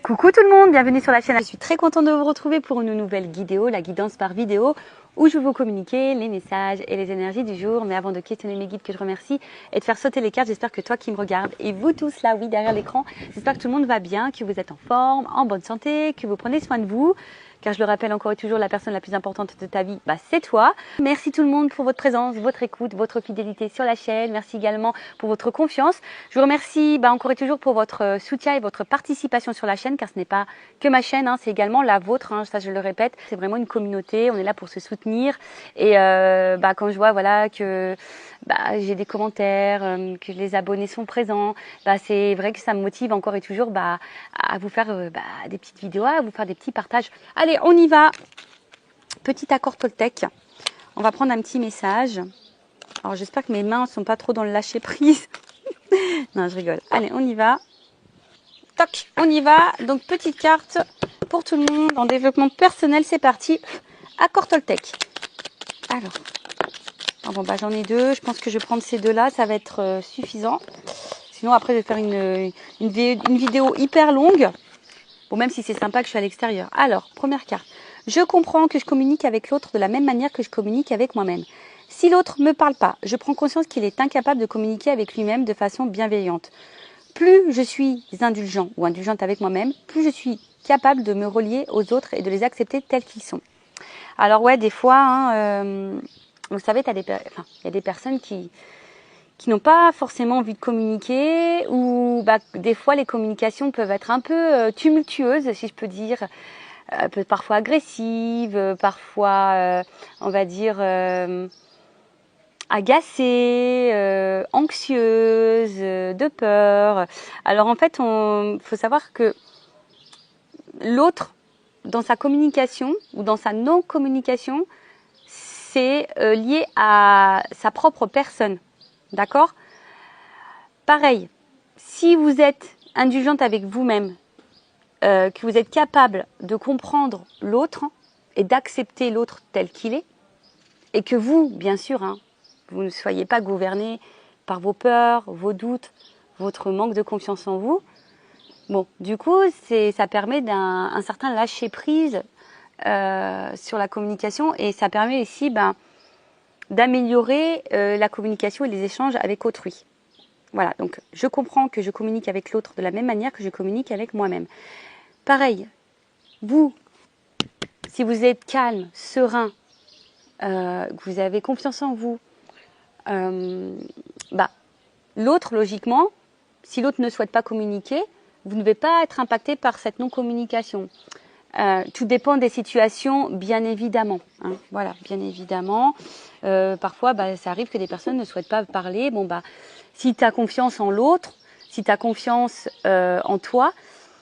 Coucou tout le monde, bienvenue sur la chaîne. Je suis très contente de vous retrouver pour une nouvelle vidéo, la guidance par vidéo, où je vais vous communiquer les messages et les énergies du jour. Mais avant de questionner mes guides que je remercie et de faire sauter les cartes, j'espère que toi qui me regardes et vous tous là, oui, derrière l'écran, j'espère que tout le monde va bien, que vous êtes en forme, en bonne santé, que vous prenez soin de vous. Car je le rappelle encore et toujours, la personne la plus importante de ta vie, c'est toi. Merci tout le monde pour votre présence, votre écoute, votre fidélité sur la chaîne. Merci également pour votre confiance. Je vous remercie encore et toujours pour votre soutien et votre participation sur la chaîne, car ce n'est pas que ma chaîne, c'est également la vôtre. Ça, je le répète, c'est vraiment une communauté. On est là pour se soutenir. Et quand je vois que j'ai des commentaires, que les abonnés sont présents, c'est vrai que ça me motive encore et toujours à vous faire des petites vidéos, à vous faire des petits partages. Allez, on y va. Petit accord Toltec. On va prendre un petit message. Alors, j'espère que mes mains ne sont pas trop dans le lâcher prise. Non, je rigole. Allez, on y va. Toc, on y va. Donc, petite carte pour tout le monde en développement personnel. C'est parti. Accord Toltec. Alors, j'en ai deux. Je pense que je vais prendre ces deux-là. Ça va être suffisant. Sinon, après, je vais faire une vidéo hyper longue. Bon, même si c'est sympa que je suis à l'extérieur. Alors, première carte. Je comprends que je communique avec l'autre de la même manière que je communique avec moi-même. Si l'autre ne me parle pas, je prends conscience qu'il est incapable de communiquer avec lui-même de façon bienveillante. Plus je suis indulgent ou indulgente avec moi-même, plus je suis capable de me relier aux autres et de les accepter tels qu'ils sont. Alors ouais, des fois, vous savez, il y a des personnes qui n'ont pas forcément envie de communiquer, ou des fois les communications peuvent être un peu tumultueuses, si je peux dire, parfois agressives, parfois, on va dire, agacées, anxieuses, de peur. Alors en fait, faut savoir que l'autre, dans sa communication ou dans sa non-communication, c'est lié à sa propre personne. D'accord? Pareil, si vous êtes indulgente avec vous-même, que vous êtes capable de comprendre l'autre et d'accepter l'autre tel qu'il est, et que vous, bien sûr, vous ne soyez pas gouverné par vos peurs, vos doutes, votre manque de confiance en vous, bon, du coup, ça permet un certain lâcher-prise sur la communication, et ça permet aussi d'améliorer la communication et les échanges avec autrui. Voilà, donc je comprends que je communique avec l'autre de la même manière que je communique avec moi-même. Pareil, vous, si vous êtes calme, serein, que vous avez confiance en vous, l'autre, logiquement, si l'autre ne souhaite pas communiquer, vous ne devez pas être impacté par cette non-communication. Tout dépend des situations, bien évidemment. Voilà, bien évidemment. Parfois, ça arrive que des personnes ne souhaitent pas parler. Bon, si tu as confiance en l'autre, si tu as confiance en toi,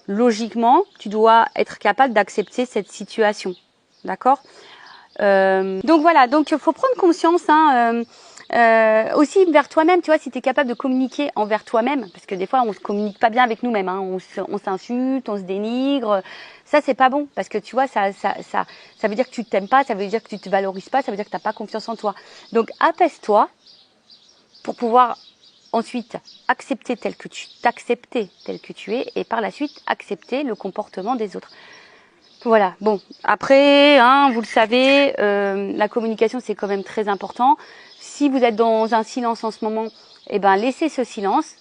logiquement, tu dois être capable d'accepter cette situation. D'accord? Donc voilà, donc il faut prendre conscience aussi vers toi-même, tu vois, si tu es capable de communiquer envers toi-même, parce que des fois on se communique pas bien avec nous-mêmes, on s'insulte, on se dénigre, ça c'est pas bon, parce que tu vois, ça veut dire que tu t'aimes pas, ça veut dire que tu te valorises pas, ça veut dire que t'as pas confiance en toi. Donc apaise-toi pour pouvoir ensuite accepter t'accepter tel que tu es, et par la suite accepter le comportement des autres. Voilà, bon, après, vous le savez, la communication c'est quand même très important. Si vous êtes dans un silence en ce moment, laissez ce silence,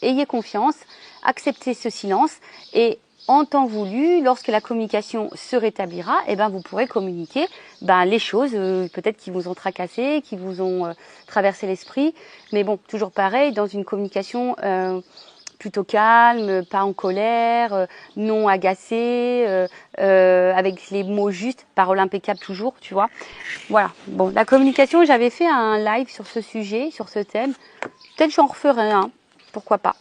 ayez confiance, acceptez ce silence, et en temps voulu, lorsque la communication se rétablira, vous pourrez communiquer les choses peut-être qui vous ont tracassé, qui vous ont traversé l'esprit. Mais bon, toujours pareil, dans une communication plutôt calme, pas en colère, non agacé, avec les mots justes, parole impeccable toujours, tu vois. Voilà. Bon, la communication, j'avais fait un live sur ce sujet, sur ce thème. Peut-être j'en referai un, pourquoi pas.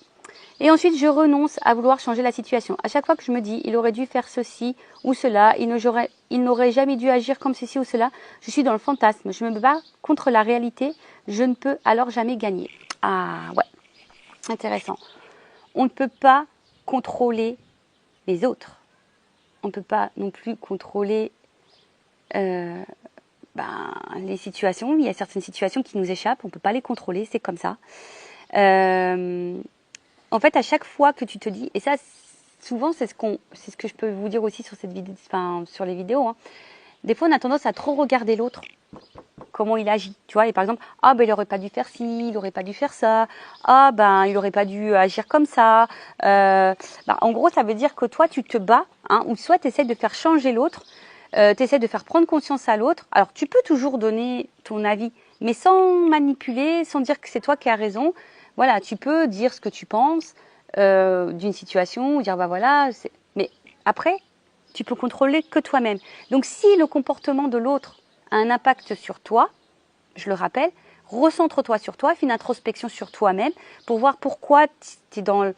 Et ensuite, je renonce à vouloir changer la situation. À chaque fois que je me dis, il aurait dû faire ceci ou cela, il n'aurait jamais dû agir comme ceci ou cela, je suis dans le fantasme. Je me bats contre la réalité, je ne peux alors jamais gagner. Ah ouais, intéressant. On ne peut pas contrôler les autres. On ne peut pas non plus contrôler les situations. Il y a certaines situations qui nous échappent, on ne peut pas les contrôler, c'est comme ça. En fait, à chaque fois que tu te dis, et ça souvent, c'est ce que je peux vous dire aussi sur cette vidéo, enfin, sur les vidéos, hein. Des fois, on a tendance à trop regarder l'autre, comment il agit, tu vois. Et par exemple, ah ben il aurait pas dû faire ci, il aurait pas dû faire ça, ah ben il aurait pas dû agir comme ça. En gros, ça veut dire que toi, tu te bats, hein, ou soit tu essaies de faire changer l'autre, tu essaies de faire prendre conscience à l'autre. Alors, tu peux toujours donner ton avis, mais sans manipuler, sans dire que c'est toi qui as raison. Voilà, tu peux dire ce que tu penses d'une situation, ou dire bah voilà, mais après, tu peux contrôler que toi-même. Donc, si le comportement de l'autre a un impact sur toi, je le rappelle, recentre-toi sur toi, fais une introspection sur toi-même pour voir pourquoi tu es dans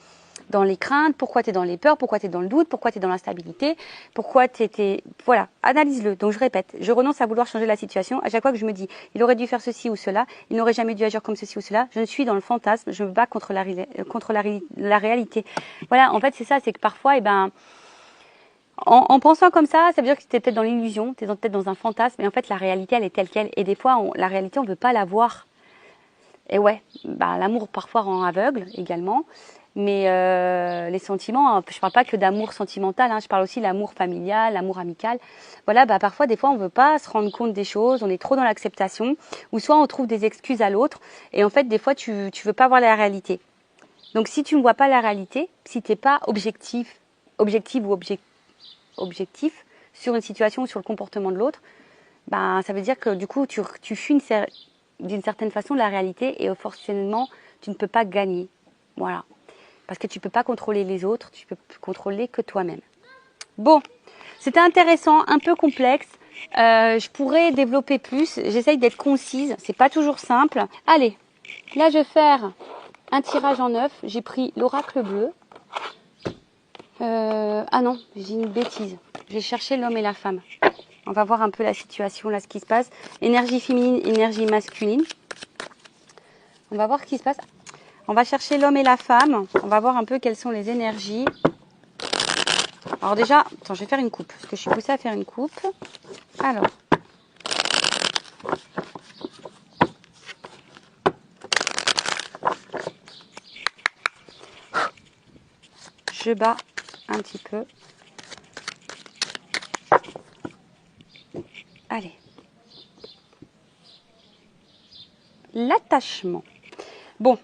les craintes, pourquoi tu es dans les peurs, pourquoi tu es dans le doute, pourquoi tu es dans l'instabilité, pourquoi tu étais... Voilà, analyse-le. Donc je répète, je renonce à vouloir changer la situation. À chaque fois que je me dis, il aurait dû faire ceci ou cela, il n'aurait jamais dû agir comme ceci ou cela, je suis dans le fantasme, je me bats contre la réalité. Voilà, en fait c'est ça, c'est que parfois, en pensant comme ça veut dire que tu es peut-être dans l'illusion, tu es peut-être dans un fantasme, et en fait la réalité elle est telle qu'elle. Et des fois, la réalité on ne veut pas la voir. Et ouais, l'amour parfois rend aveugle également. Mais les sentiments, je parle pas que d'amour sentimental, hein, je parle aussi de l'amour familial, l'amour amical. Voilà, parfois des fois on veut pas se rendre compte des choses, on est trop dans l'acceptation, ou soit on trouve des excuses à l'autre, et en fait des fois tu veux pas voir la réalité. Donc si tu ne vois pas la réalité, si t'es pas objective ou objectif sur une situation ou sur le comportement de l'autre, ça veut dire que du coup tu fuis d'une certaine façon la réalité, et forcément tu ne peux pas gagner. Voilà. Parce que tu ne peux pas contrôler les autres, tu peux contrôler que toi-même. Bon, c'était intéressant, un peu complexe. Je pourrais développer plus. J'essaye d'être concise, c'est pas toujours simple. Allez, là je vais faire un tirage en 9. J'ai pris l'oracle bleu. Ah non, j'ai dit une bêtise. J'ai cherché l'homme et la femme. On va voir un peu la situation, là, ce qui se passe. Énergie féminine, énergie masculine. On va voir ce qui se passe. On va chercher l'homme et la femme. On va voir un peu quelles sont les énergies. Alors déjà, attends, je vais faire une coupe. Parce que je suis poussée à faire une coupe. Alors. Je bats un petit peu. Allez. L'attachement. Bon.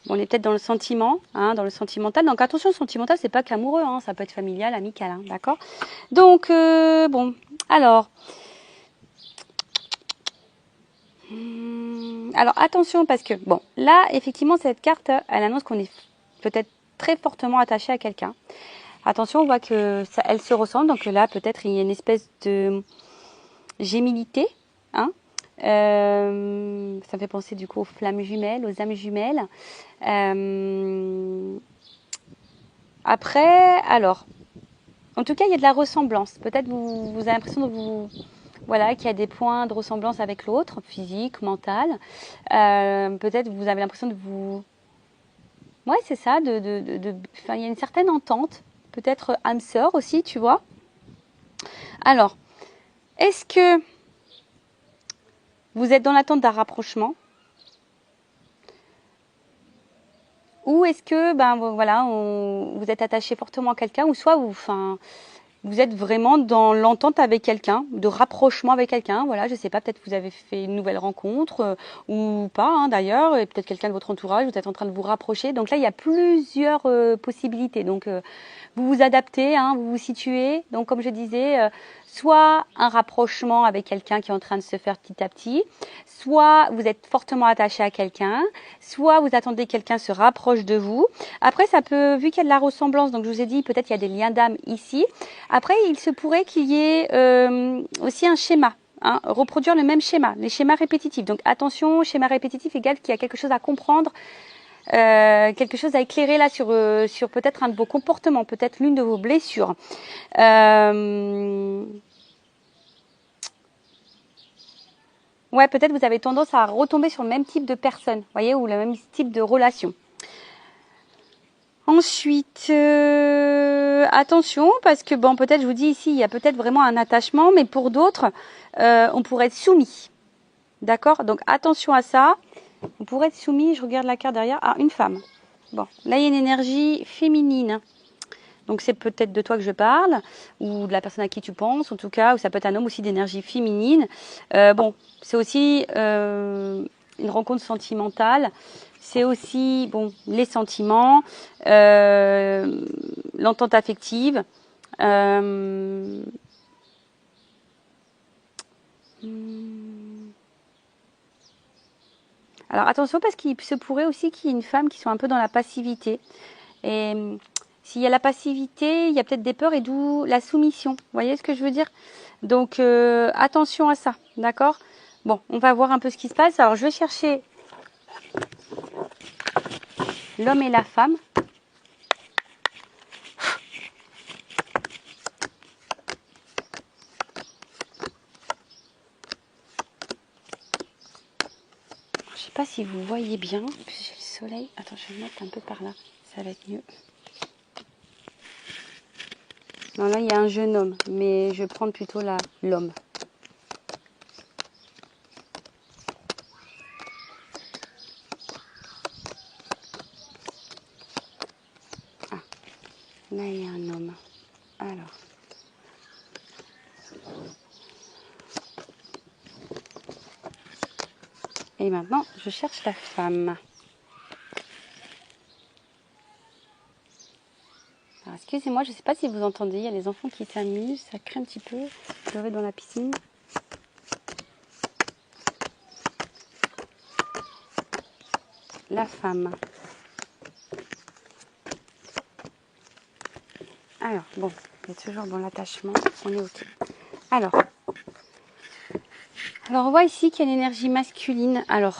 On est peut-être dans le sentiment, hein, dans le sentimental. Donc attention, le sentimental, c'est pas qu'amoureux, hein, ça peut être familial, amical, hein, d'accord. Donc bon, alors attention parce que bon, là effectivement cette carte, elle annonce qu'on est peut-être très fortement attaché à quelqu'un. Attention, on voit que ça, elle se ressemble, donc là peut-être il y a une espèce de gémilité, hein. Ça me fait penser du coup aux flammes jumelles, aux âmes jumelles. Après, alors, en tout cas, il y a de la ressemblance. Peut-être vous avez l'impression qu'il y a des points de ressemblance avec l'autre, physique, mental. Peut-être vous avez l'impression de vous... Ouais, c'est ça. Il y a une certaine entente. Peut-être âme sœur aussi, tu vois. Alors, est-ce que vous êtes dans l'attente d'un rapprochement? Ou est-ce que vous êtes attaché fortement à quelqu'un, ou soit vous êtes vraiment dans l'entente avec quelqu'un, de rapprochement avec quelqu'un. Voilà, je sais pas, peut-être vous avez fait une nouvelle rencontre ou pas, hein, d'ailleurs, et peut-être quelqu'un de votre entourage, vous êtes en train de vous rapprocher. Donc là, il y a plusieurs possibilités. Donc vous vous adaptez, hein, vous vous situez. Donc comme je disais, soit un rapprochement avec quelqu'un qui est en train de se faire petit à petit, soit vous êtes fortement attaché à quelqu'un, soit vous attendez que quelqu'un se rapproche de vous. Après, ça peut, vu qu'il y a de la ressemblance, donc je vous ai dit, peut-être il y a des liens d'âme ici. Après, il se pourrait qu'il y ait aussi un schéma. Hein, reproduire le même schéma, les schémas répétitifs. Donc attention, schéma répétitif égale qu'il y a quelque chose à comprendre, quelque chose à éclairer là sur peut-être un de vos comportements, peut-être l'une de vos blessures. Ouais, peut-être vous avez tendance à retomber sur le même type de personne, voyez, ou le même type de relation. Ensuite, attention, parce que bon, peut-être, je vous dis ici, il y a peut-être vraiment un attachement, mais pour d'autres, on pourrait être soumis. D'accord? Donc, attention à ça. On pourrait être soumis, je regarde la carte derrière. Ah, une femme. Bon, là, il y a une énergie féminine. Donc c'est peut-être de toi que je parle, ou de la personne à qui tu penses, en tout cas, ou ça peut être un homme aussi d'énergie féminine. Bon, c'est aussi une rencontre sentimentale. C'est aussi bon les sentiments, l'entente affective. Alors attention parce qu'il se pourrait aussi qu'il y ait une femme qui soit un peu dans la passivité. Et s'il y a la passivité, il y a peut-être des peurs et d'où la soumission. Vous voyez ce que je veux dire? Donc attention à ça, d'accord? Bon, on va voir un peu ce qui se passe. Alors je vais chercher l'homme et la femme. Je sais pas si vous voyez bien. J'ai le soleil. Attends, je vais me mettre un peu par là. Ça va être mieux. Non, là, il y a un jeune homme, mais je vais prendre plutôt l'homme. Ah, là, il y a un homme. Alors. Et maintenant, je cherche la femme. Alors, excusez-moi, je ne sais pas si vous entendez, il y a les enfants qui s'amusent, ça craint un petit peu, pleurer dans la piscine. La femme. Alors, bon, il y a toujours bon l'attachement, on est OK. Alors, on voit ici qu'il y a une énergie masculine, alors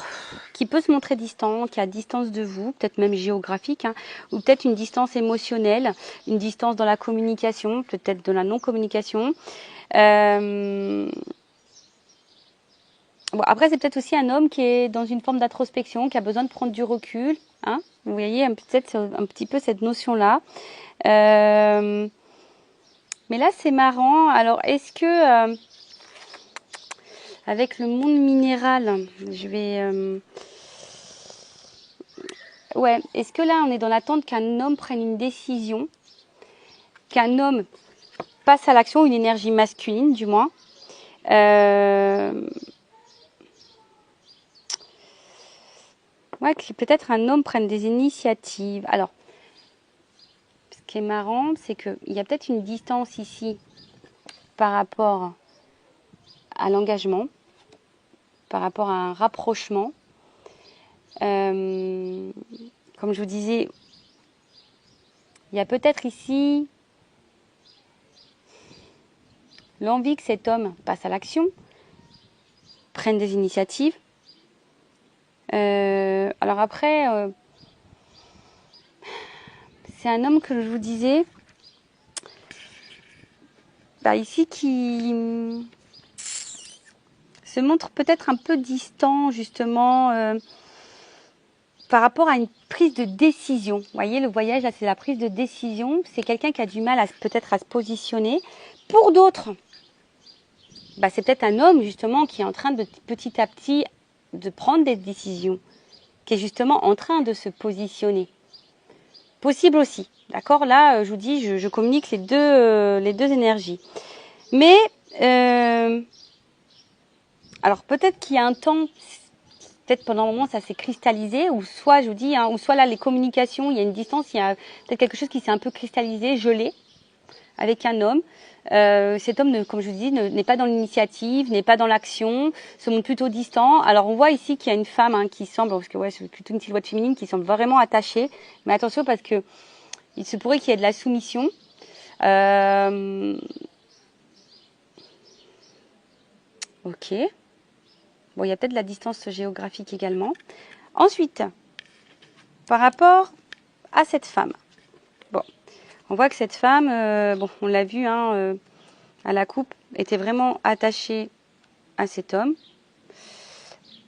qui peut se montrer distant, qui est à distance de vous, peut-être même géographique, hein, ou peut-être une distance émotionnelle, une distance dans la communication, peut-être de la non-communication. Bon, après, c'est peut-être aussi un homme qui est dans une forme d'introspection, qui a besoin de prendre du recul. Hein, vous voyez peut-être un petit peu cette notion-là. Mais là, c'est marrant. Alors, est-ce que... avec le monde minéral, je vais... ouais, est-ce que là, on est dans l'attente qu'un homme prenne une décision, qu'un homme passe à l'action, une énergie masculine, du moins. Ouais, que peut-être un homme prenne des initiatives. Alors, ce qui est marrant, c'est qu'il y a peut-être une distance ici par rapport à l'engagement, par rapport à un rapprochement. Comme je vous disais, il y a peut-être ici l'envie que cet homme passe à l'action, prenne des initiatives. Alors après, c'est un homme que je vous disais, ici qui se montre peut-être un peu distant justement par rapport à une prise de décision. Vous voyez, le voyage, là, c'est la prise de décision. C'est quelqu'un qui a du mal peut-être à se positionner. Pour d'autres, c'est peut-être un homme justement qui est en train de petit à petit de prendre des décisions, qui est justement en train de se positionner. Possible aussi, d'accord? Là, je vous dis, je communique les deux énergies. Mais, alors peut-être qu'il y a un temps, peut-être pendant un moment ça s'est cristallisé, ou soit je vous dis, ou soit là les communications, il y a une distance, il y a peut-être quelque chose qui s'est un peu cristallisé, gelé, avec un homme. Cet homme, comme je vous dis, n'est pas dans l'initiative, n'est pas dans l'action, se montre plutôt distant. Alors on voit ici qu'il y a une femme qui semble, parce que ouais, c'est plutôt une silhouette féminine qui semble vraiment attachée. Mais attention parce que il se pourrait qu'il y ait de la soumission. Ok. Bon, il y a peut-être de la distance géographique également. Ensuite, par rapport à cette femme. Bon, on voit que cette femme, on l'a vu à la coupe, était vraiment attachée à cet homme.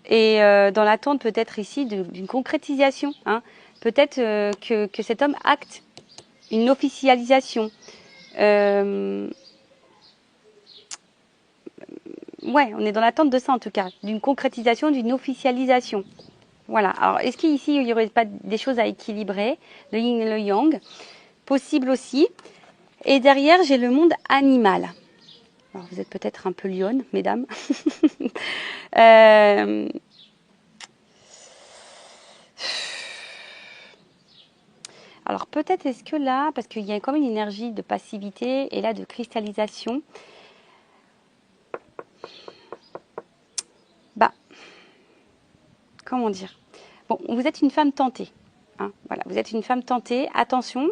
Et dans l'attente peut-être ici d'une concrétisation. Peut-être que cet homme acte une officialisation. Ouais, on est dans l'attente de ça en tout cas, d'une concrétisation, d'une officialisation. Voilà. Alors, est-ce qu'ici, il n'y aurait pas des choses à équilibrer, le yin et le yang? possible aussi. Et derrière, j'ai le monde animal. Alors, vous êtes peut-être un peu lionne, mesdames. Alors peut-être est-ce que là, parce qu'il y a comme une énergie de passivité et là de cristallisation, bah, comment dire? Bon, vous êtes une femme tentée. Hein, voilà, vous êtes une femme tentée. Attention,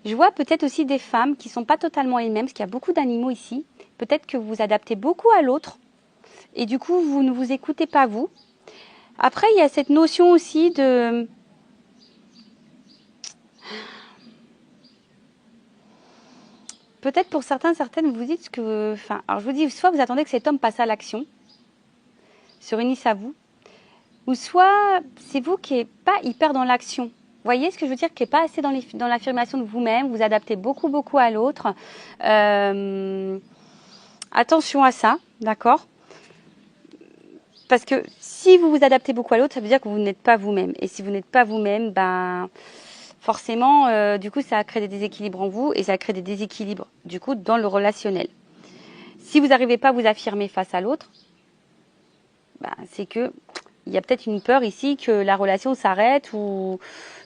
je vois peut-être aussi des femmes qui ne sont pas totalement elles-mêmes, parce qu'il y a beaucoup d'animaux ici. Peut-être que vous vous adaptez beaucoup à l'autre et du coup, vous ne vous écoutez pas vous. Après, il y a cette notion aussi de... Peut-être pour certains, certaines, vous dites que... Enfin, alors je vous dis, soit vous attendez que cet homme passe à l'action, se réunisse à vous, ou soit c'est vous qui n'êtes pas hyper dans l'action. Vous voyez ce que je veux dire? Qui n'est pas assez dans l'affirmation de vous-même, vous adaptez beaucoup, beaucoup à l'autre. Attention à ça, d'accord? Parce que si vous vous adaptez beaucoup à l'autre, ça veut dire que vous n'êtes pas vous-même. Et si vous n'êtes pas vous-même, ben... forcément, du coup, ça crée des déséquilibres en vous et ça crée des déséquilibres, du coup, dans le relationnel. Si vous n'arrivez pas à vous affirmer face à l'autre, bah, c'est que il y a peut-être une peur ici que la relation s'arrête ou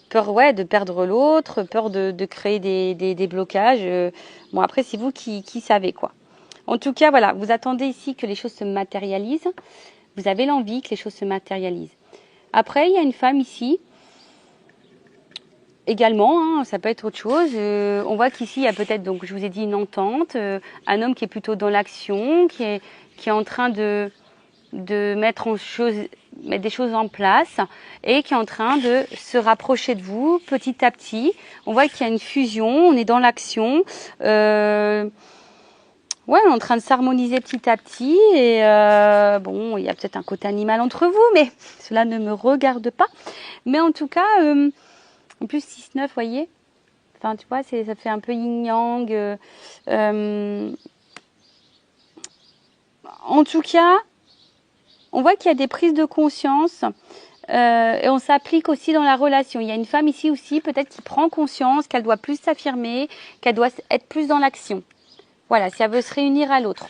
peur de perdre l'autre, peur de créer des blocages. Bon, après, c'est vous qui savez, quoi. En tout cas, voilà, vous attendez ici que les choses se matérialisent. Vous avez l'envie que les choses se matérialisent. Après, il y a une femme ici également, hein, ça peut être autre chose. On voit qu'ici, il y a peut-être, donc je vous ai dit, une entente, un homme qui est plutôt dans l'action, qui est en train de mettre des choses en place et qui est en train de se rapprocher de vous petit à petit. On voit qu'il y a une fusion, on est dans l'action. Ouais, on est en train de s'harmoniser petit à petit et bon, il y a peut-être un côté animal entre vous, mais cela ne me regarde pas. Mais en tout cas... en plus, 6-9, vous voyez, enfin, tu vois, ça fait un peu yin-yang. En tout cas, on voit qu'il y a des prises de conscience et on s'applique aussi dans la relation. Il y a une femme ici aussi, peut-être qui prend conscience qu'elle doit plus s'affirmer, qu'elle doit être plus dans l'action. Voilà, si elle veut se réunir à l'autre.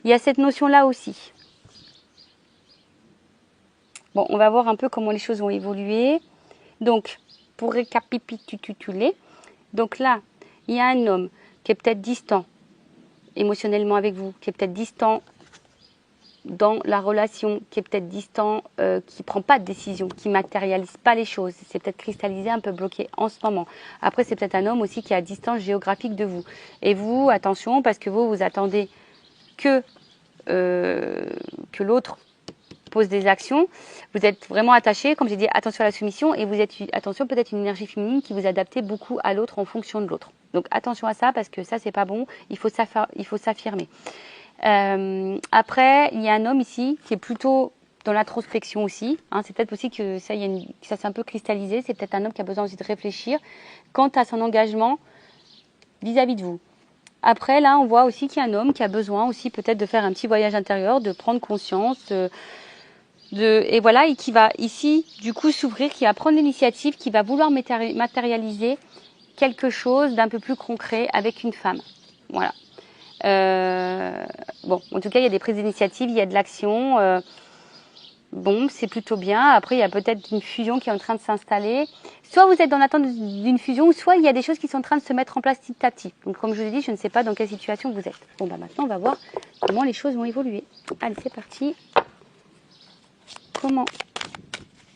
Il y a cette notion-là aussi. Bon, on va voir un peu comment les choses vont évoluer. Donc, pour récapituler, donc là, il y a un homme qui est peut-être distant émotionnellement avec vous, qui est peut-être distant dans la relation, qui est peut-être distant, qui ne prend pas de décision, qui ne matérialise pas les choses. C'est peut-être cristallisé, un peu bloqué en ce moment. Après, c'est peut-être un homme aussi qui est à distance géographique de vous. Et vous, attention, parce que vous attendez que l'autre pose des actions. Vous êtes vraiment attaché, comme j'ai dit, attention à la soumission, et vous êtes, attention, peut-être une énergie féminine qui vous adaptez beaucoup à l'autre en fonction de l'autre. Donc attention à ça, parce que ça, c'est pas bon, il faut s'affirmer. Après, il y a un homme ici qui est plutôt dans l'introspection aussi. Hein, c'est peut-être aussi que ça, ça s'est un peu cristallisé. C'est peut-être un homme qui a besoin aussi de réfléchir quant à son engagement vis-à-vis de vous. Après, là, on voit aussi qu'il y a un homme qui a besoin aussi peut-être de faire un petit voyage intérieur, de prendre conscience, et voilà, et qui va ici, du coup, s'ouvrir, qui va prendre l'initiative, qui va vouloir matérialiser quelque chose d'un peu plus concret avec une femme. Voilà. Bon, en tout cas, il y a des prises d'initiative, il y a de l'action. Bon, c'est plutôt bien. Après, il y a peut-être une fusion qui est en train de s'installer. Soit vous êtes dans l'attente d'une fusion, soit il y a des choses qui sont en train de se mettre en place petit à petit. Donc, comme je vous ai dit, je ne sais pas dans quelle situation vous êtes. Bon, bah maintenant, on va voir comment les choses vont évoluer. Allez, c'est parti. Comment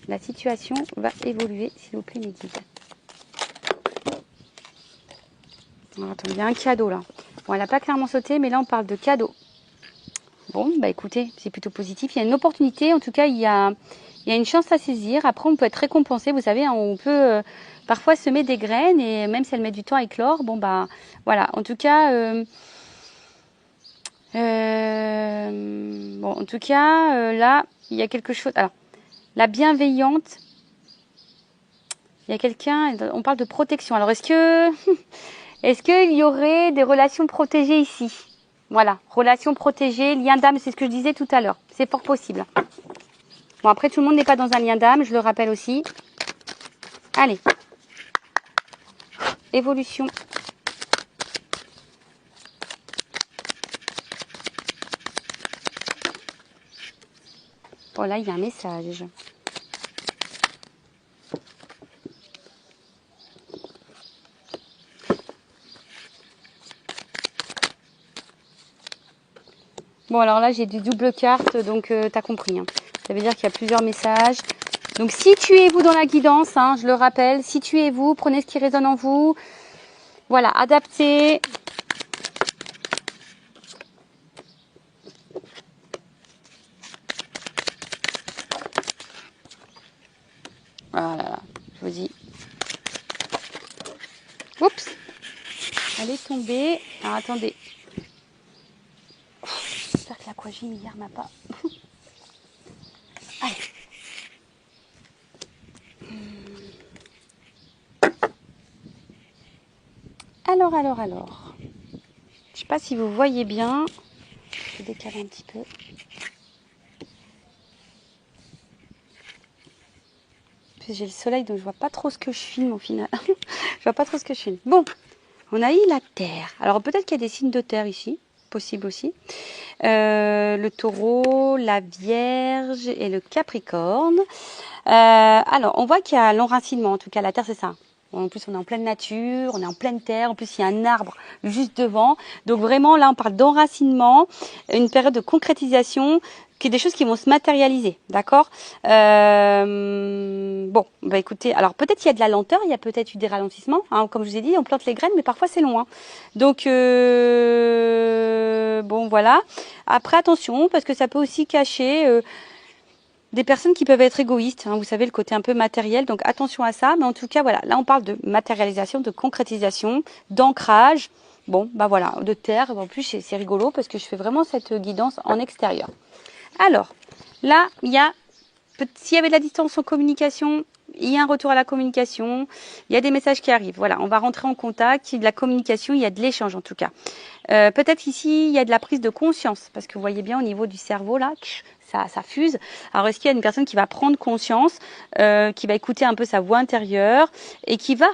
la situation va évoluer, s'il vous plaît, mes guides. Alors, attends, il y a un cadeau là. Bon, elle n'a pas clairement sauté, mais là, on parle de cadeau. Bon, bah écoutez, c'est plutôt positif. Il y a une opportunité, en tout cas, il y a une chance à saisir. Après, on peut être récompensé, vous savez, hein, on peut parfois semer des graines et même si elle met du temps à éclore, bon, bah voilà. En tout cas, bon, en tout cas, là, il y a quelque chose. Alors, la bienveillante, il y a quelqu'un, on parle de protection. Alors, est-ce qu'il y aurait des relations protégées ici? Voilà, relations protégées, lien d'âme, c'est ce que je disais tout à l'heure. C'est fort possible. Bon, après, tout le monde n'est pas dans un lien d'âme, je le rappelle aussi. Allez. évolution. Bon, là, il y a un message. Bon, alors là, j'ai des doubles cartes, donc t'as compris. Hein. Ça veut dire qu'il y a plusieurs messages. Donc, situez-vous dans la guidance, hein, je le rappelle. Situez-vous, prenez ce qui résonne en vous. Voilà, adaptez. Voilà, je vous dis. Oups, elle est tombée. Alors, attendez. J'espère que l'aquagym hier m'a pas... Allez. Alors. Je sais pas si vous voyez bien. Je vais décaler un petit peu. J'ai le soleil, donc je vois pas trop ce que je filme au final. Je vois pas trop ce que je filme. Bon, on a eu la Terre. Alors peut-être qu'il y a des signes de Terre ici. Possible aussi. Le Taureau, la Vierge et le Capricorne. Alors, on voit qu'il y a l'enracinement. En tout cas, la Terre, c'est ça. En plus, on est en pleine nature, on est en pleine terre. En plus, il y a un arbre juste devant. Donc, vraiment, là, on parle d'enracinement, une période de concrétisation, qui est des choses qui vont se matérialiser. D'accord Bon, bah écoutez, alors peut-être il y a de la lenteur, il y a peut-être eu des ralentissements. Hein, comme je vous ai dit, on plante les graines, mais parfois c'est loin. Donc, bon, voilà. Après, attention, parce que ça peut aussi cacher... des personnes qui peuvent être égoïstes, hein, vous savez, le côté un peu matériel, donc attention à ça. Mais en tout cas, voilà, là on parle de matérialisation, de concrétisation, d'ancrage, bon, bah voilà, de terre. En plus, c'est rigolo parce que je fais vraiment cette guidance en extérieur. Alors, là, il y a, s'il y avait de la distance en communication, il y a un retour à la communication, il y a des messages qui arrivent. Voilà, on va rentrer en contact, il y a de la communication, il y a de l'échange en tout cas. Peut-être ici, il y a de la prise de conscience, parce que vous voyez bien au niveau du cerveau, là, ça fuse. Alors, est-ce qu'il y a une personne qui va prendre conscience, qui va écouter un peu sa voix intérieure et qui va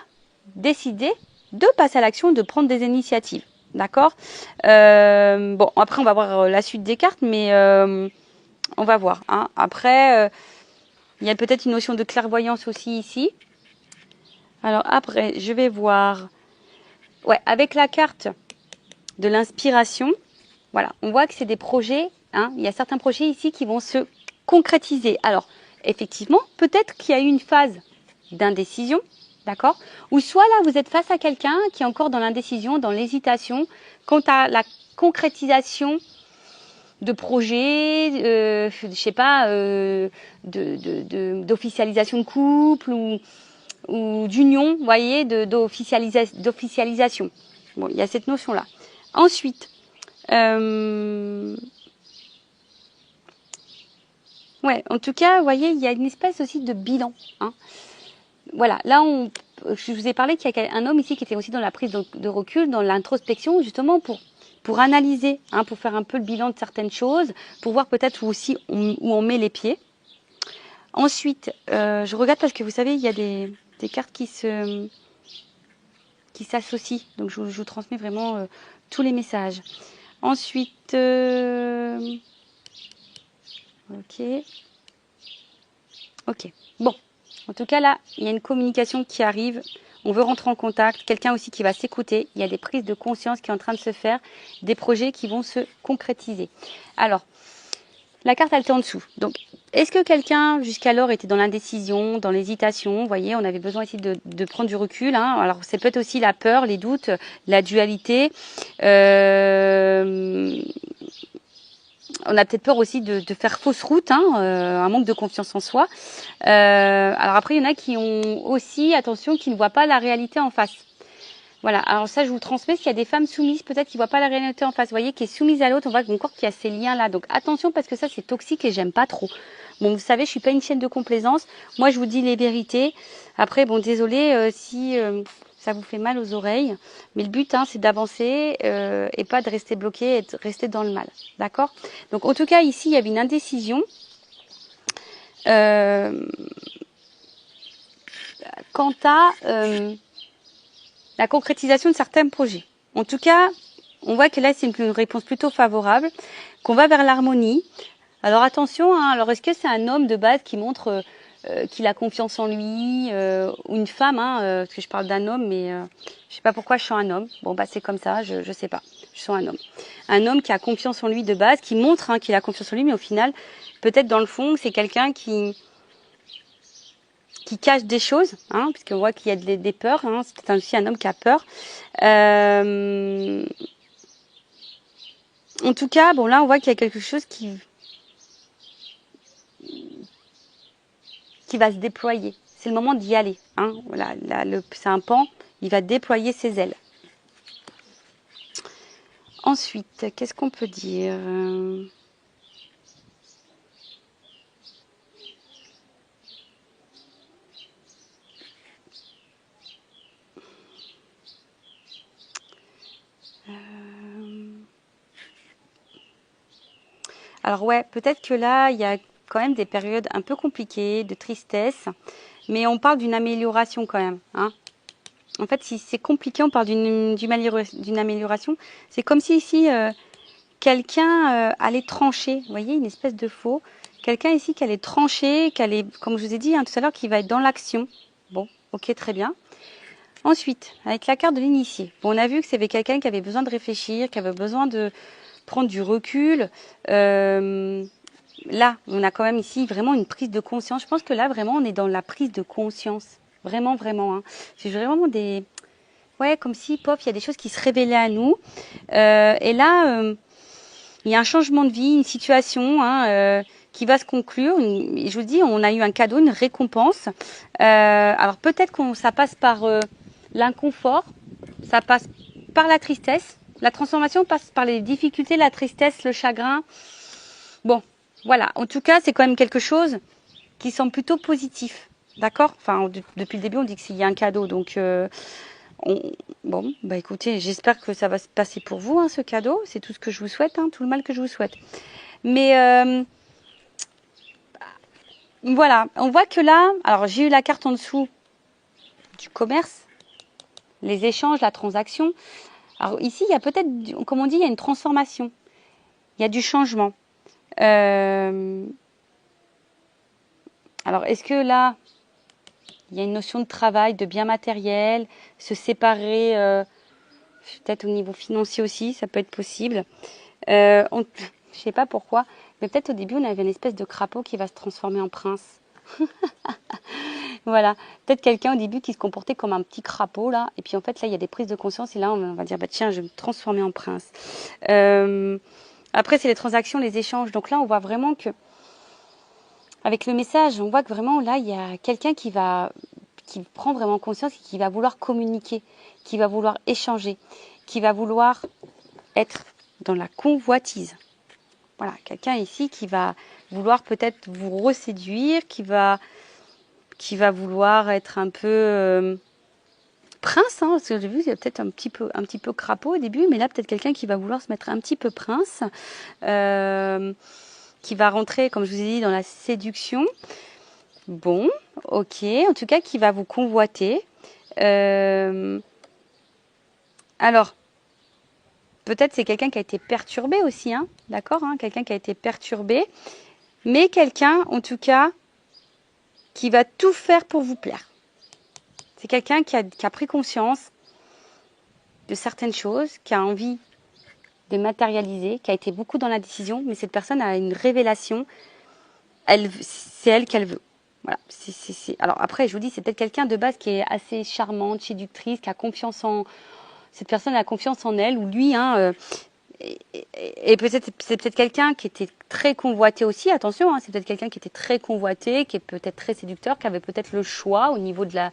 décider de passer à l'action, de prendre des initiatives. D'accord Bon, après, on va voir la suite des cartes, mais on va voir. Hein. Après, il y a peut-être une notion de clairvoyance aussi ici. Alors, après, je vais voir... Ouais, avec la carte de l'inspiration, voilà, on voit que c'est des projets, hein, il y a certains projets ici qui vont se concrétiser. Alors, effectivement, peut-être qu'il y a eu une phase d'indécision, d'accord? Ou soit là, vous êtes face à quelqu'un qui est encore dans l'indécision, dans l'hésitation, quant à la concrétisation de projets, je sais pas, d'officialisation de couple ou d'union, vous voyez, d'officialisation. Bon, il y a cette notion-là. Ensuite, ouais, en tout cas, vous voyez, il y a une espèce aussi de bilan. Hein. Voilà, là, je vous ai parlé qu'il y a un homme ici qui était aussi dans la prise de recul, dans l'introspection, justement pour analyser, hein, pour faire un peu le bilan de certaines choses, pour voir peut-être où on met les pieds. Ensuite, je regarde parce que vous savez, il y a des cartes qui s'associent. Donc, je vous transmets vraiment tous les messages. Ensuite, ok. Bon, en tout cas là, il y a une communication qui arrive. On veut rentrer en contact. Quelqu'un aussi qui va s'écouter. Il y a des prises de conscience qui sont en train de se faire, des projets qui vont se concrétiser. Alors, la carte, elle était en dessous. Donc, est-ce que quelqu'un, jusqu'alors, était dans l'indécision, dans l'hésitation? Vous voyez, on avait besoin ici de prendre du recul. Hein. Alors, c'est peut-être aussi la peur, les doutes, la dualité. On a peut-être peur aussi de faire fausse route, hein, un manque de confiance en soi. Alors après, il y en a qui ont aussi, attention, qui ne voient pas la réalité en face. Voilà, alors ça, je vous transmets. S'il y a des femmes soumises, peut-être qui ne voient pas la réalité en face, vous voyez, qui est soumise à l'autre, on voit encore qu'il y a ces liens-là. Donc attention, parce que ça, c'est toxique et j'aime pas trop. Bon, vous savez, je suis pas une chaîne de complaisance. Moi, je vous dis les vérités. Après, bon, désolé si ça vous fait mal aux oreilles. Mais le but, hein, c'est d'avancer et pas de rester bloqué et de rester dans le mal. D'accord? Donc, en tout cas, ici, il y avait une indécision. Quant à... la concrétisation de certains projets. En tout cas, on voit que là, c'est une réponse plutôt favorable, qu'on va vers l'harmonie. Alors attention, hein, alors est-ce que c'est un homme de base qui montre qu'il a confiance en lui, ou une femme, hein, parce que je parle d'un homme, mais je sais pas pourquoi je sens un homme. Bon, bah c'est comme ça, je sais pas, je sens un homme. Un homme qui a confiance en lui de base, qui montre hein, qu'il a confiance en lui, mais au final, peut-être dans le fond, c'est quelqu'un qui cache des choses, hein, puisqu'on voit qu'il y a des peurs, hein, c'est peut-être aussi un homme qui a peur. En tout cas, bon là, on voit qu'il y a quelque chose qui va se déployer. C'est le moment d'y aller. Hein. Voilà, c'est un pan, il va déployer ses ailes. Ensuite, qu'est-ce qu'on peut dire ? Alors ouais, peut-être que là, il y a quand même des périodes un peu compliquées, de tristesse, mais on parle d'une amélioration quand même. Hein. En fait, si c'est compliqué, on parle d'une amélioration. C'est comme si ici, quelqu'un allait trancher. Vous voyez, une espèce de faux. Quelqu'un ici qui allait trancher, qui allait, comme je vous ai dit hein, tout à l'heure, qui va être dans l'action. Bon, ok, très bien. Ensuite, avec la carte de l'initié, bon, on a vu que c'était quelqu'un qui avait besoin de réfléchir, qui avait besoin de prendre du recul. Là, on a quand même ici vraiment une prise de conscience. Je pense que là, vraiment, on est dans la prise de conscience. Vraiment, vraiment. Hein. C'est vraiment des... Ouais, comme si, pop, il y a des choses qui se révélaient à nous. Et là, il y a un changement de vie, une situation hein, qui va se conclure. Je vous dis, on a eu un cadeau, une récompense. Alors peut-être que ça passe par l'inconfort, ça passe par la tristesse. La transformation passe par les difficultés, la tristesse, le chagrin. Bon, voilà. En tout cas, c'est quand même quelque chose qui semble plutôt positif. D'accord ? Enfin, depuis le début, on dit qu'il y a un cadeau. Donc, bon, bah écoutez, j'espère que ça va se passer pour vous, hein, ce cadeau. C'est tout ce que je vous souhaite, hein, tout le mal que je vous souhaite. Mais voilà, on voit que là, alors j'ai eu la carte en dessous du commerce, les échanges, la transaction. Alors ici, il y a peut-être, comme on dit, il y a une transformation. Il y a du changement. Alors, est-ce que là, il y a une notion de travail, de bien matériel, se séparer, peut-être au niveau financier aussi, ça peut être possible. Je ne sais pas pourquoi, mais peut-être au début, on avait une espèce de crapaud qui va se transformer en prince. Voilà, peut-être quelqu'un au début qui se comportait comme un petit crapaud là, et puis en fait là il y a des prises de conscience et là on va dire bah tiens je vais me transformer en prince. Après c'est les transactions, les échanges, donc là on voit vraiment que avec le message on voit que vraiment là il y a quelqu'un qui prend vraiment conscience et qui va vouloir communiquer, qui va vouloir échanger, qui va vouloir être dans la convoitise. Voilà, quelqu'un ici qui va vouloir peut-être vous reséduire, qui va vouloir être un peu prince, hein, parce que j'ai vu, il y a peut-être un petit peu crapaud au début, mais là peut-être quelqu'un qui va vouloir se mettre un petit peu prince, qui va rentrer, comme je vous ai dit, dans la séduction. Bon, ok, en tout cas qui va vous convoiter. Alors, peut-être c'est quelqu'un qui a été perturbé aussi, hein, d'accord, hein, quelqu'un qui a été perturbé, mais quelqu'un, en tout cas, qui va tout faire pour vous plaire. C'est quelqu'un qui a pris conscience de certaines choses, qui a envie de matérialiser, qui a été beaucoup dans la décision, mais cette personne a une révélation, c'est elle qu'elle veut. Voilà. Alors après, je vous dis, c'est peut-être quelqu'un de base qui est assez charmante, séductrice, qui a confiance en... Cette personne a confiance en elle, ou lui, hein, et peut-être c'est peut-être quelqu'un qui était très convoité aussi, attention, hein, c'est peut-être quelqu'un qui était très convoité, qui est peut-être très séducteur, qui avait peut-être le choix au niveau de la...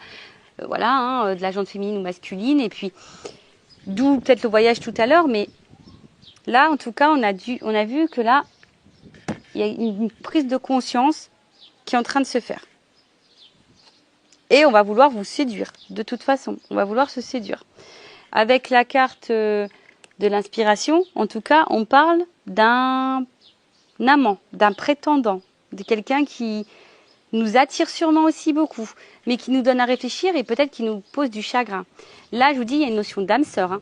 voilà, hein, de la jante féminine ou masculine, et puis d'où peut-être le voyage tout à l'heure, mais là, en tout cas, on a vu que là, il y a une prise de conscience qui est en train de se faire. Et on va vouloir vous séduire, de toute façon, on va vouloir se séduire. Avec la carte de l'inspiration, en tout cas, on parle d'un amant, d'un prétendant, de quelqu'un qui nous attire sûrement aussi beaucoup, mais qui nous donne à réfléchir et peut-être qui nous pose du chagrin. Là, je vous dis, il y a une notion d'âme sœur, hein,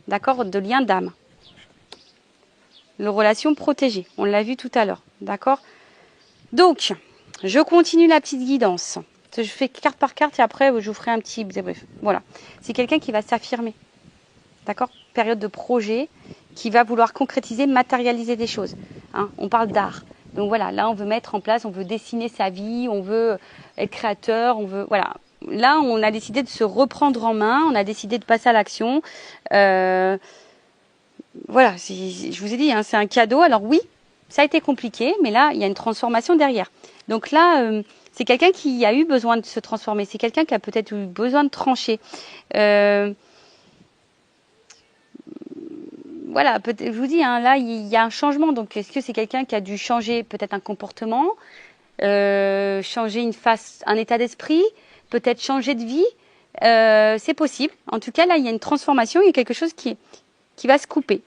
d'accord, de lien d'âme. Les relations protégées, on l'a vu tout à l'heure, d'accord. Donc, je continue la petite guidance. Je fais carte par carte et après, je vous ferai un petit débrief. Voilà, c'est quelqu'un qui va s'affirmer, d'accord. Période de projet, qui va vouloir concrétiser, matérialiser des choses. Hein, on parle d'art. Donc voilà, là on veut mettre en place, on veut dessiner sa vie, on veut être créateur, on veut voilà. Là on a décidé de se reprendre en main, on a décidé de passer à l'action. Voilà, je vous ai dit, hein, c'est un cadeau. Alors oui, ça a été compliqué, mais là il y a une transformation derrière. Donc là, c'est quelqu'un qui a eu besoin de se transformer, c'est quelqu'un qui a peut-être eu besoin de trancher. Voilà, je vous dis, hein, là, il y a un changement. Donc, est-ce que c'est quelqu'un qui a dû changer peut-être un comportement, changer un état d'esprit, peut-être changer de vie? C'est possible. En tout cas, là, il y a une transformation, il y a quelque chose qui va se couper.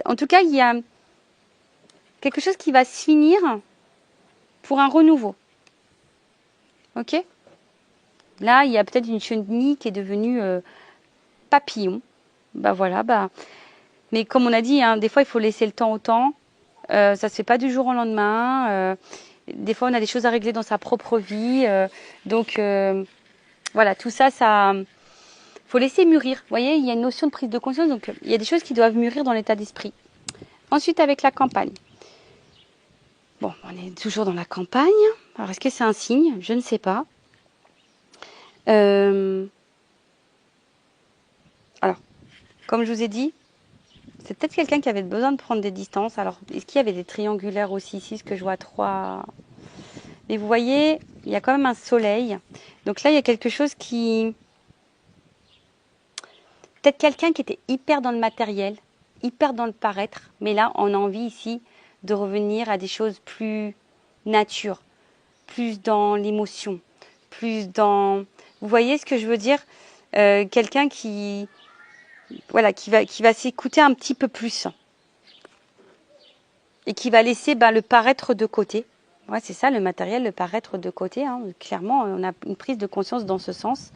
En tout cas, il y a quelque chose qui va se finir pour un renouveau. Ok? Là, il y a peut-être une chenille qui est devenue papillon. Bah voilà, bah... Mais comme on a dit, hein, des fois, il faut laisser le temps au temps. Ça ne se fait pas du jour au lendemain. Des fois, on a des choses à régler dans sa propre vie. Donc, voilà, tout ça, faut laisser mûrir. Vous voyez, il y a une notion de prise de conscience. Donc, il y a des choses qui doivent mûrir dans l'état d'esprit. Ensuite, avec la campagne. Bon, on est toujours dans la campagne. Alors, est-ce que c'est un signe? Je ne sais pas. Alors, comme je vous ai dit, c'est peut-être quelqu'un qui avait besoin de prendre des distances. Alors, est-ce qu'il y avait des triangulaires aussi ici? Ce que je vois 3. Mais vous voyez, il y a quand même un soleil. Donc là, il y a quelque chose qui... Peut-être quelqu'un qui était hyper dans le matériel, hyper dans le paraître. Mais là, on a envie ici de revenir à des choses plus nature, plus dans l'émotion, plus dans... Vous voyez ce que je veux dire? Quelqu'un qui... Voilà, qui va s'écouter un petit peu plus. Et qui va laisser le paraître de côté. Ouais, c'est ça, le matériel, le paraître de côté. Hein. Clairement, on a une prise de conscience dans ce sens.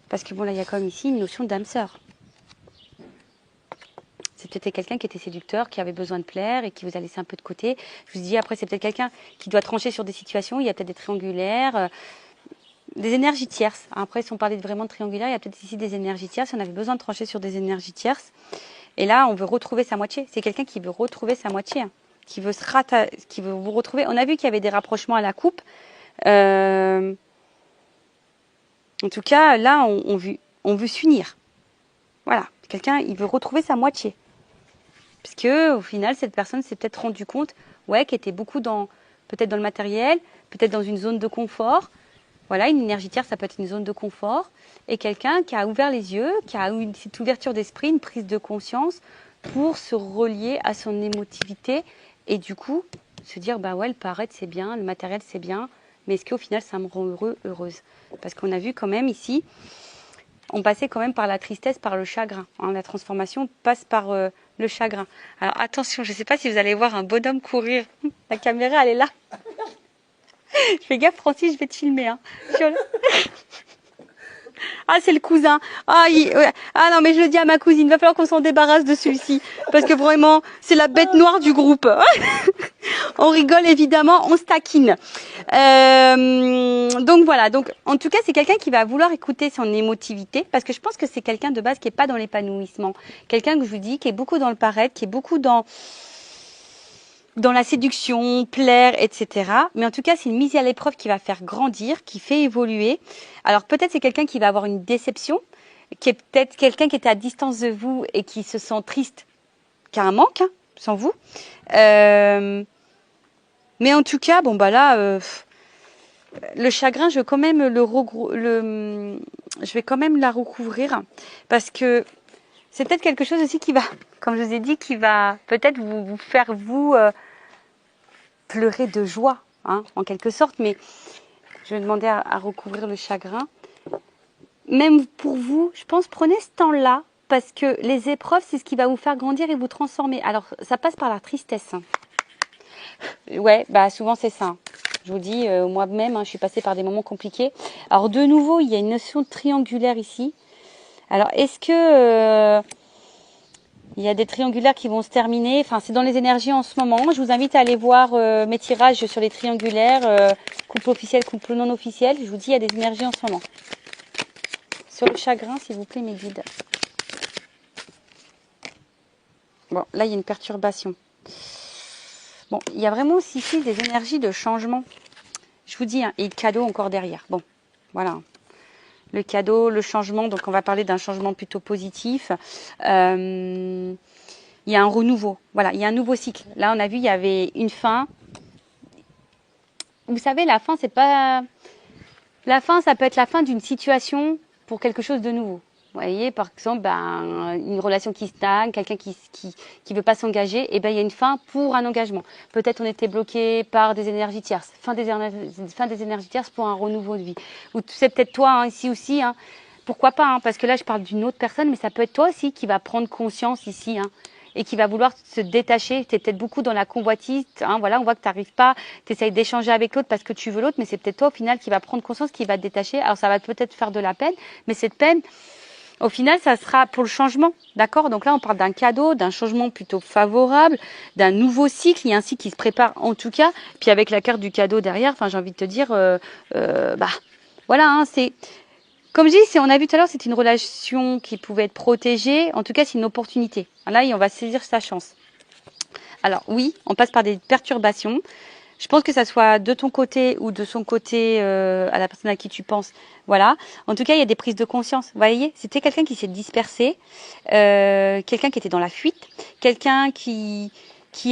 Parce que bon, là, il y a quand même ici une notion d'âme sœur. C'est peut-être quelqu'un qui était séducteur, qui avait besoin de plaire et qui vous a laissé un peu de côté. Je vous dis, après, c'est peut-être quelqu'un qui doit trancher sur des situations. Il y a peut-être des triangulaires, des énergies tierces. Après, si on parlait vraiment de triangulaire, il y a peut-être ici des énergies tierces. On avait besoin de trancher sur des énergies tierces. Et là, on veut retrouver sa moitié. C'est quelqu'un qui veut retrouver sa moitié, hein, qui veut qui veut vous retrouver. On a vu qu'il y avait des rapprochements à la coupe. En tout cas, là, on veut s'unir. Voilà, quelqu'un, il veut retrouver sa moitié. Parce que, au final, cette personne s'est peut-être rendu compte, ouais, qu'elle était beaucoup peut-être dans le matériel, peut-être dans une zone de confort. Voilà, une énergie tierce, ça peut être une zone de confort. Et quelqu'un qui a ouvert les yeux, qui a eu cette ouverture d'esprit, une prise de conscience pour se relier à son émotivité. Et du coup, se dire, bah ouais, le paraître, c'est bien, le matériel, c'est bien. Mais est-ce qu'au final, ça me rend heureux, heureuse? Parce qu'on a vu quand même ici, on passait quand même par la tristesse, par le chagrin. Hein, la transformation passe par le chagrin. Alors attention, je ne sais pas si vous allez voir un bonhomme courir. La caméra, elle est là. Fais gaffe, Francis, je vais te filmer. Hein. Ah, c'est le cousin. Ah, non, mais je le dis à ma cousine, il va falloir qu'on s'en débarrasse de celui-ci. Parce que vraiment, c'est la bête noire du groupe. On rigole évidemment, on se taquine. Donc voilà, donc en tout cas, c'est quelqu'un qui va vouloir écouter son émotivité. Parce que je pense que c'est quelqu'un de base qui n'est pas dans l'épanouissement. Quelqu'un que je vous dis, qui est beaucoup dans le paraître, qui est beaucoup dans la séduction, plaire, etc. Mais en tout cas, c'est une mise à l'épreuve qui va faire grandir, qui fait évoluer. Alors peut-être c'est quelqu'un qui va avoir une déception, qui est peut-être quelqu'un qui était à distance de vous et qui se sent triste, qui a un manque, hein, sans vous. Mais en tout cas, bon bah là, le chagrin, je vais quand même je vais quand même la recouvrir parce que c'est peut-être quelque chose aussi qui va, comme je vous ai dit, qui va peut-être vous faire pleurer de joie, hein, en quelque sorte. Mais je vais demander à recouvrir le chagrin. Même pour vous, je pense, prenez ce temps-là parce que les épreuves, c'est ce qui va vous faire grandir et vous transformer. Alors, ça passe par la tristesse. Ouais, bah souvent c'est ça. Je vous dis, moi-même, hein, je suis passée par des moments compliqués. Alors de nouveau, il y a une notion triangulaire ici. Alors est-ce que il y a des triangulaires qui vont se terminer? Enfin, c'est dans les énergies en ce moment. Je vous invite à aller voir mes tirages sur les triangulaires, couple officiel, couple non officiel. Je vous dis, il y a des énergies en ce moment. Sur le chagrin, s'il vous plaît, mes guides. Bon, là, il y a une perturbation. Bon, il y a vraiment aussi ici des énergies de changement. Je vous dis, hein, et le cadeau encore derrière. Bon, voilà. Le cadeau, le changement. Donc, on va parler d'un changement plutôt positif. Il y a un renouveau. Voilà, il y a un nouveau cycle. Là, on a vu, il y avait une fin. Vous savez, la fin, c'est pas... La fin, ça peut être la fin d'une situation pour quelque chose de nouveau. Vous voyez, par exemple, une relation qui stagne, quelqu'un qui veut pas s'engager, et ben il y a une fin pour un engagement. Peut-être on était bloqué par des énergies tierces, fin des énergies tierces pour un renouveau de vie. Ou c'est peut-être toi hein, ici aussi, hein. Pourquoi pas, hein, parce que là je parle d'une autre personne, mais ça peut être toi aussi qui va prendre conscience ici, hein, et qui va vouloir se détacher. Tu es peut-être beaucoup dans la convoitise, hein, voilà, on voit que tu n'arrives pas, tu essayes d'échanger avec l'autre parce que tu veux l'autre, mais c'est peut-être toi au final qui va prendre conscience, qui va te détacher. Alors ça va peut-être faire de la peine, mais cette peine, au final, ça sera pour le changement, d'accord? Donc là, on parle d'un cadeau, d'un changement plutôt favorable, d'un nouveau cycle. Il y a un cycle qui se prépare en tout cas. Puis avec la carte du cadeau derrière, enfin, j'ai envie de te dire, voilà, hein, c'est comme je dis, on a vu tout à l'heure, c'est une relation qui pouvait être protégée. En tout cas, c'est une opportunité. Là, on va saisir sa chance. Alors oui, on passe par des perturbations. Je pense que ça soit de ton côté ou de son côté à la personne à qui tu penses. Voilà. En tout cas, il y a des prises de conscience. Vous voyez, c'était quelqu'un qui s'est dispersé, quelqu'un qui était dans la fuite, quelqu'un qui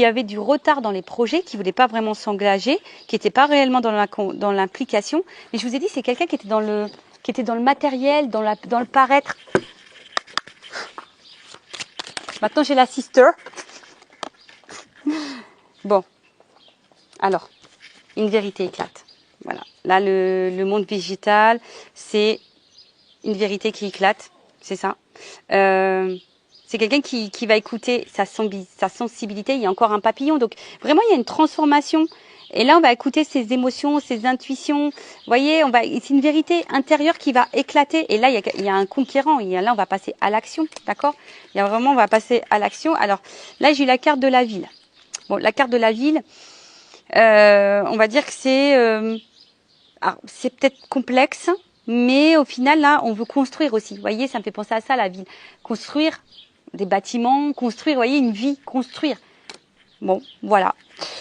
avait du retard dans les projets, qui voulait pas vraiment s'engager, qui n'était pas réellement dans l'implication. Mais je vous ai dit, c'est quelqu'un qui était dans le matériel, dans le paraître. Maintenant, j'ai la sister. Bon. Alors, une vérité éclate. Voilà. Là, le monde végétal, c'est une vérité qui éclate. C'est ça. C'est quelqu'un qui va écouter sa sensibilité. Il y a encore un papillon. Donc, vraiment, il y a une transformation. Et là, on va écouter ses émotions, ses intuitions. Vous voyez, c'est une vérité intérieure qui va éclater. Et là, il y a un conquérant. Là, on va passer à l'action. D'accord? On va passer à l'action. Alors, là, j'ai eu la carte de la ville. Bon, la carte de la ville, on va dire que c'est peut-être complexe, mais au final, là, on veut construire aussi. Vous voyez, ça me fait penser à ça, la ville. Construire des bâtiments, construire, vous voyez, une vie, construire. Bon, voilà.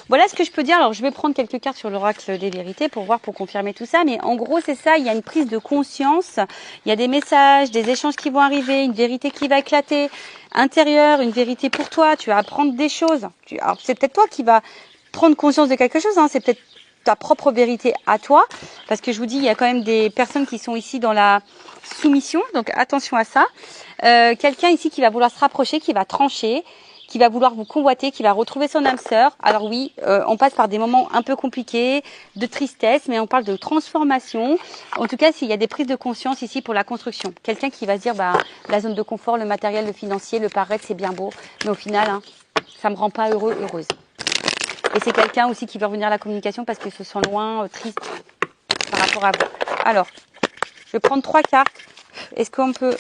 Voilà ce que je peux dire. Alors, je vais prendre quelques cartes sur l'oracle des vérités pour confirmer tout ça. Mais en gros, c'est ça. Il y a une prise de conscience. Il y a des messages, des échanges qui vont arriver, une vérité qui va éclater intérieure, une vérité pour toi. Tu vas apprendre des choses. Alors, c'est peut-être toi qui vas prendre conscience de quelque chose. Hein. C'est peut-être ta propre vérité à toi. Parce que je vous dis, il y a quand même des personnes qui sont ici dans la soumission. Donc, attention à ça. Quelqu'un ici qui va vouloir se rapprocher, qui va trancher, qui va vouloir vous convoiter, qui va retrouver son âme sœur. Alors oui, on passe par des moments un peu compliqués, de tristesse, mais on parle de transformation. En tout cas, s'il y a des prises de conscience ici pour la construction. Quelqu'un qui va se dire, la zone de confort, le matériel, le financier, le paraître, c'est bien beau, mais au final, hein, ça me rend pas heureuse. Et c'est quelqu'un aussi qui veut revenir à la communication parce qu'il se sent loin, triste par rapport à vous. Alors, je vais prendre 3 cartes. Est-ce qu'on peut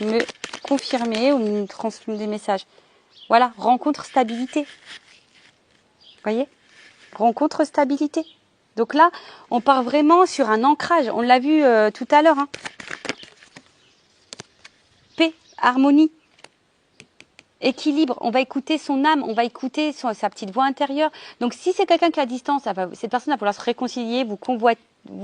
me confirmer ou me transmettre des messages? Voilà, rencontre stabilité. Voyez? Rencontre stabilité. Donc là, on part vraiment sur un ancrage. On l'a vu tout à l'heure. Hein. Paix, harmonie, équilibre. On va écouter son âme, on va écouter sa petite voix intérieure. Donc si c'est quelqu'un qui est à distance, cette personne va vouloir se réconcilier, vous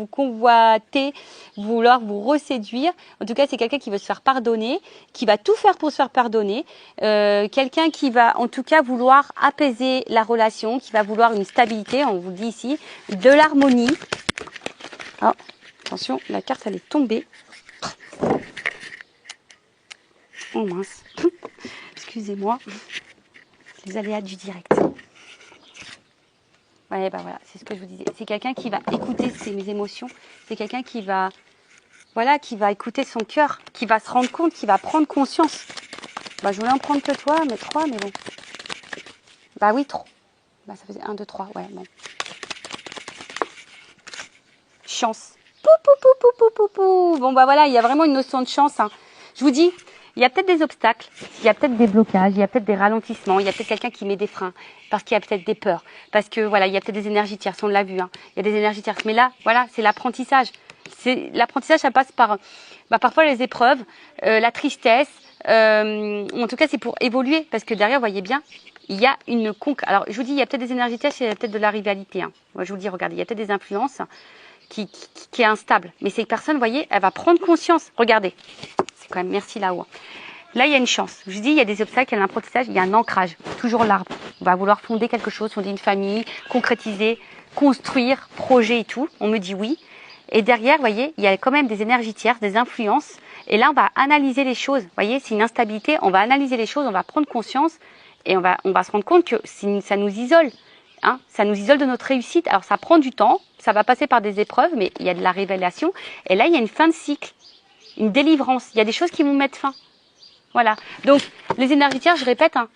convoiter, vouloir vous reséduire. En tout cas, c'est quelqu'un qui veut se faire pardonner, qui va tout faire pour se faire pardonner. Quelqu'un qui va, en tout cas, vouloir apaiser la relation, qui va vouloir une stabilité, on vous le dit ici, de l'harmonie. Oh, attention, la carte, elle est tombée. Oh mince. Excusez-moi. Les aléas du direct. Ouais, voilà, c'est ce que je vous disais. C'est quelqu'un qui va écouter ses émotions. C'est quelqu'un qui va écouter son cœur, qui va se rendre compte, qui va prendre conscience. Je voulais en prendre que toi, mais 3, mais bon. Oui, trop. Ça faisait 1, 2, 3, ouais, bon. chance. Pou, pou, pou, pou, pou, pou, pou. Bon, bah voilà, il y a vraiment une notion de chance. Hein. Je vous dis, il y a peut-être des obstacles, il y a peut-être des blocages, il y a peut-être des ralentissements, il y a peut-être quelqu'un qui met des freins, parce qu'il y a peut-être des peurs, parce que voilà, il y a peut-être des énergies tierces, on l'a vu, hein. Il y a des énergies tierces. Mais là, voilà, c'est l'apprentissage. L'apprentissage, ça passe par parfois les épreuves, la tristesse. En tout cas, c'est pour évoluer, parce que derrière, vous voyez bien, il y a une conquête. Alors, je vous dis, il y a peut-être des énergies tierces, il y a peut-être de la rivalité. Hein. Moi, je vous dis, regardez, il y a peut-être des influences qui est instable. Mais ces personnes, vous voyez, elle va prendre conscience. Regardez, c'est quand même merci là-haut. Là, il y a une chance. Je vous dis, il y a des obstacles, il y a l'apprentissage, il y a un ancrage. Toujours l'arbre. On va vouloir fonder quelque chose, fonder une famille, concrétiser, construire, projet et tout. On me dit oui. Et derrière, vous voyez, il y a quand même des énergies tierces, des influences. Et là, on va analyser les choses. Vous voyez, c'est une instabilité. On va analyser les choses, on va prendre conscience et on va se rendre compte que ça nous isole. Hein, ça nous isole de notre réussite. Alors, ça prend du temps, ça va passer par des épreuves, mais il y a de la révélation. Et là, il y a une fin de cycle, une délivrance. Il y a des choses qui vont mettre fin. Voilà. Donc, les énergies tierces, je répète, hein,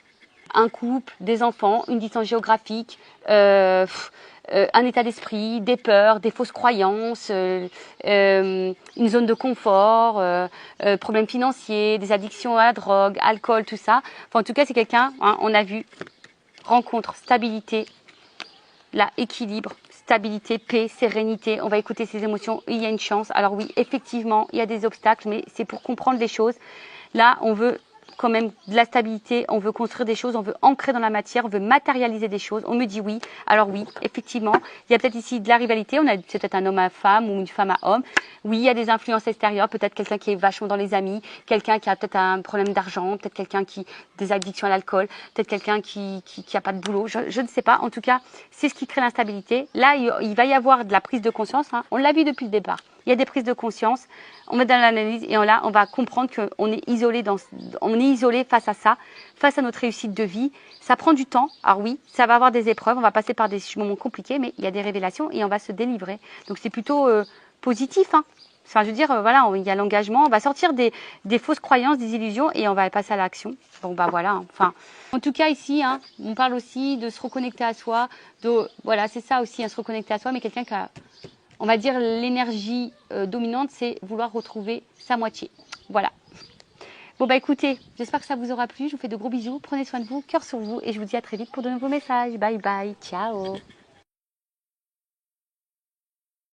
un couple, des enfants, une distance géographique, un état d'esprit, des peurs, des fausses croyances, une zone de confort, problèmes financiers, des addictions à la drogue, alcool, tout ça. Enfin, en tout cas, c'est quelqu'un, hein, on a vu, rencontre, stabilité, là, équilibre, stabilité, paix, sérénité. On va écouter ses émotions, il y a une chance. Alors oui, effectivement, il y a des obstacles, mais c'est pour comprendre les choses. Là, on veut quand même de la stabilité, on veut construire des choses, on veut ancrer dans la matière, on veut matérialiser des choses. On me dit oui. Alors oui, effectivement, il y a peut-être ici de la rivalité. C'est peut-être un homme à femme ou une femme à homme. Oui, il y a des influences extérieures. Peut-être quelqu'un qui est vachement dans les amis, quelqu'un qui a peut-être un problème d'argent, peut-être quelqu'un qui des addictions à l'alcool, peut-être quelqu'un qui a pas de boulot. Je ne sais pas. En tout cas, c'est ce qui crée l'instabilité. Là, il va y avoir de la prise de conscience. Hein. On l'a vu depuis le départ. Il y a des prises de conscience, on met dans l'analyse et là, on va comprendre qu'on est isolé face à ça, face à notre réussite de vie. Ça prend du temps. Alors oui, ça va avoir des épreuves, on va passer par des moments compliqués, mais il y a des révélations et on va se délivrer. Donc c'est plutôt positif. Hein. Enfin, je veux dire, voilà, il y a l'engagement, on va sortir des fausses croyances, des illusions et on va passer à l'action. Bon, bah voilà. Hein. Enfin, en tout cas ici, hein, on parle aussi de se reconnecter à soi. Voilà, c'est ça aussi, hein, se reconnecter à soi, mais quelqu'un qui a... On va dire l'énergie dominante, c'est vouloir retrouver sa moitié. Voilà. Bon, bah écoutez, j'espère que ça vous aura plu. Je vous fais de gros bisous. Prenez soin de vous, cœur sur vous. Et je vous dis à très vite pour de nouveaux messages. Bye bye. Ciao.